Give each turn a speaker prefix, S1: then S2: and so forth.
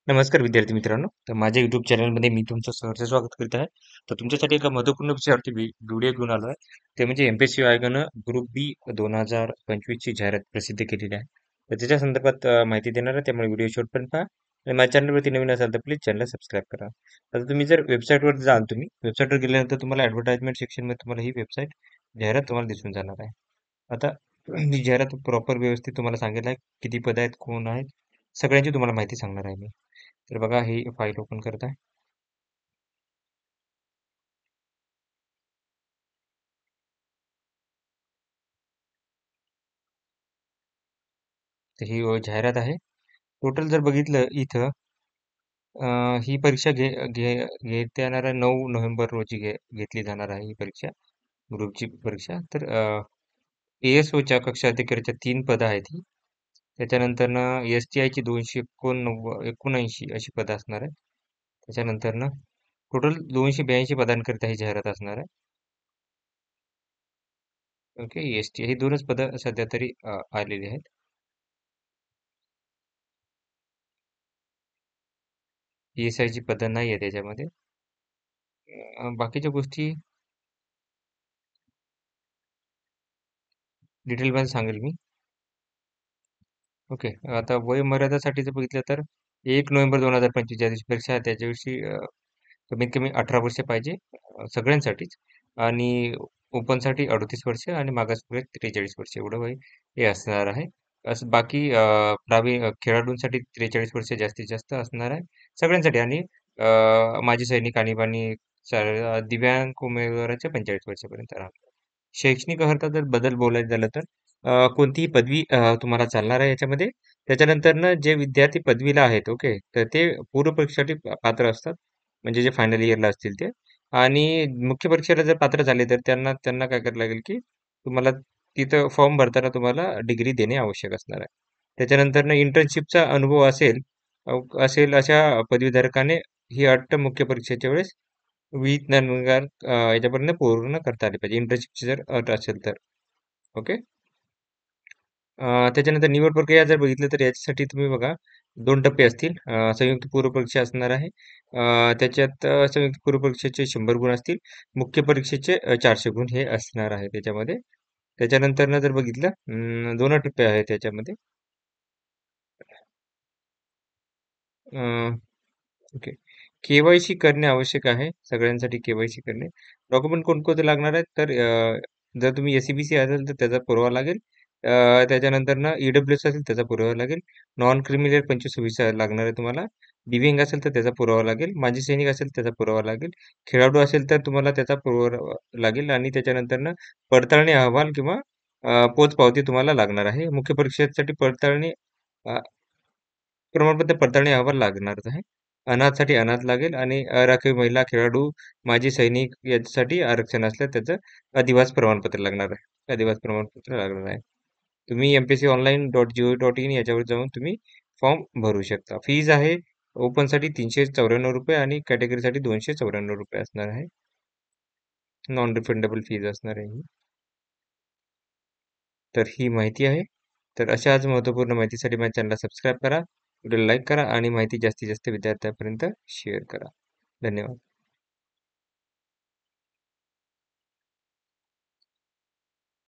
S1: नमस्कार विद्यार्थी मित्रांनो. तर माझ्या YouTube चॅनलमध्ये मी तुमचं सहर्ष स्वागत करीत आहे. तर तुमच्यासाठी एका महत्त्वपूर्ण विषयावरती व्हिडिओ घेऊन आलो आहे. ते म्हणजे एमपीएससी आयोगानं ग्रुप बी 2025 ची जाहिरात प्रसिद्ध केलेली आहे. तर त्याच्या संदर्भात माहिती देणार आहे. त्यामुळे व्हिडिओ शेवटपर्यंत पहा. आणि माझ्या चॅनलवरती नवीन असाल तर प्लीज चॅनल सबस्क्राईब करा. आता तुम्ही जर वेबसाईटवर जाल, तुम्ही वेबसाईटवर गेल्यानंतर तुम्हाला ॲडव्हर्टाइजमेंट सेक्शनमध्ये तुम्हाला ही वेबसाईट जाहिरात तुम्हाला दिसून जाणार आहे. आता ही जाहिरात प्रॉपर व्यवस्थित तुम्हाला सांगेल आहे, किती पद आहेत, कोण आहेत, सगळ्यांची तुम्हाला माहिती सांगणार आहे मी. तर बघा, ही फाईल ओपन करत आहे. तर ही जाहिरात आहे. टोटल जर बघितलं इथं, ही परीक्षा घे घे घेता येणार आहे. 9 नोव्हेंबर रोजी घेतली जाणार आहे ही परीक्षा, ग्रुपची परीक्षा. तर ASOच्या कक्षा अधिकाऱ्याच्या 3 पदं आहेत ही. त्याच्यानंतरनं STIची 279 अशी पदं असणार आहे. त्याच्यानंतरनं टोटल 282 पदांकरिता ही जाहिरात असणार आहे. ओके, ST ही 2च पदं सध्या तरी आलेली आहेत. PSIची पदं नाही आहे त्याच्यामध्ये. बाकीच्या गोष्टी डिटेलमध्ये सांगेल मी. ओके. आता वयोमर्यादासाठी जर बघितलं तर 1 नोव्हेंबर 2025 ज्या दिवशी परीक्षा आहे त्याच्या दिवशी कमीत कमी 18 वर्ष पाहिजे, सगळ्यांसाठीच. आणि ओपनसाठी 38 वर्ष आणि मागासवर्गात 43 वर्ष एवढं वय हे असणार आहे. असं बाकी खेळाडूंसाठी 43 वर्ष जास्तीत जास्त असणार आहे सगळ्यांसाठी. आणि माजी सैनिक, आणीबाणी, दिव्यांग उमेदवाराच्या 45 वर्षापर्यंत राहणार. शैक्षणिक अर्हता जर बदल बोलायचं झालं तर कोणतीही पदवी तुम्हाला चालणार आहे याच्यामध्ये. त्याच्यानंतरनं जे विद्यार्थी पदवीला आहेत, ओके, तर ते पूर्व परीक्षेसाठी पात्र असतात. म्हणजे जे फायनल इयरला असतील ते. आणि मुख्य परीक्षेला जर पात्र झाले तर त्यांना त्यांना काय करायला लागेल, की तुम्हाला तिथं फॉर्म भरताना तुम्हाला डिग्री देणे आवश्यक असणार आहे. त्याच्यानंतरनं इंटर्नशिपचा अनुभव असेल अशा पदवीधारकाने ही अट मुख्य परीक्षेच्या वेळेस 20 नंबर याच्यापर्यंत पूर्ण करता आली पाहिजे, इंटर्नशिपची जर अट असेल तर. ओके. त्याच्यानंतर निवड प्रक्रिया जर बघितलं तर याच्यासाठी तुम्ही बघा, 2 टप्पे असतील. संयुक्त पूर्व परीक्षा असणार आहे. त्याच्यात संयुक्त पूर्व परीक्षेचे 100 गुण असतील. मुख्य परीक्षेचे 400 गुण हे असणार आहे त्याच्यामध्ये. त्याच्यानंतर जर बघितलं, 2 टप्पे आहेत त्याच्यामध्ये. ओके. केवायसी करणे आवश्यक आहे. सगळ्यांसाठी केवायसी करणे. डॉक्युमेंट कोणकोणते लागणार आहेत तर जर तुम्ही एसईबीसी असेल तर त्याचा पुरावा लागेल. त्याच्यानंतरनं ईडब्ल्यूएस असेल त्याचा पुरावा लागेल. नॉन क्रिमिनल 25-26 लागणार आहे तुम्हाला. दिव्यांग असेल तर त्याचा पुरावा लागेल. माजी सैनिक असेल त्याचा पुरावा लागेल. खेळाडू असेल तर तुम्हाला त्याचा पुरावा लागेल. आणि त्याच्यानंतरनं पडताळणी अहवाल किंवा पोचपावती तुम्हाला लागणार आहे. मुख्य परीक्षेसाठी प्रमाणपत्र पडताळणी अहवाल लागणारच आहे. अनाथसाठी अनाथ लागेल. आणि राखीव महिला, खेळाडू, माजी सैनिक याच्यासाठी आरक्षण असल्यास त्याचं अधिवास प्रमाणपत्र लागणार आहे. अधिवास प्रमाणपत्र लागणार आहे. तुम्ही MPSConline.go.in याच्यावर जाऊन तुम्ही फॉर्म भरू शकता. फीज आहे ओपनसाठी ₹394 आणि कॅटेगरीसाठी ₹294 असणार आहे. नॉन रिफंडेबल फीज असणार आहे ही. तर ही माहिती आहे. तर अशाच महत्त्वपूर्ण माहितीसाठी माझ्या चॅनलला सबस्क्राईब करा, व्हिडिओला लाईक करा आणि माहिती जास्तीत जास्त विद्यार्थ्यांपर्यंत शेअर करा. धन्यवाद.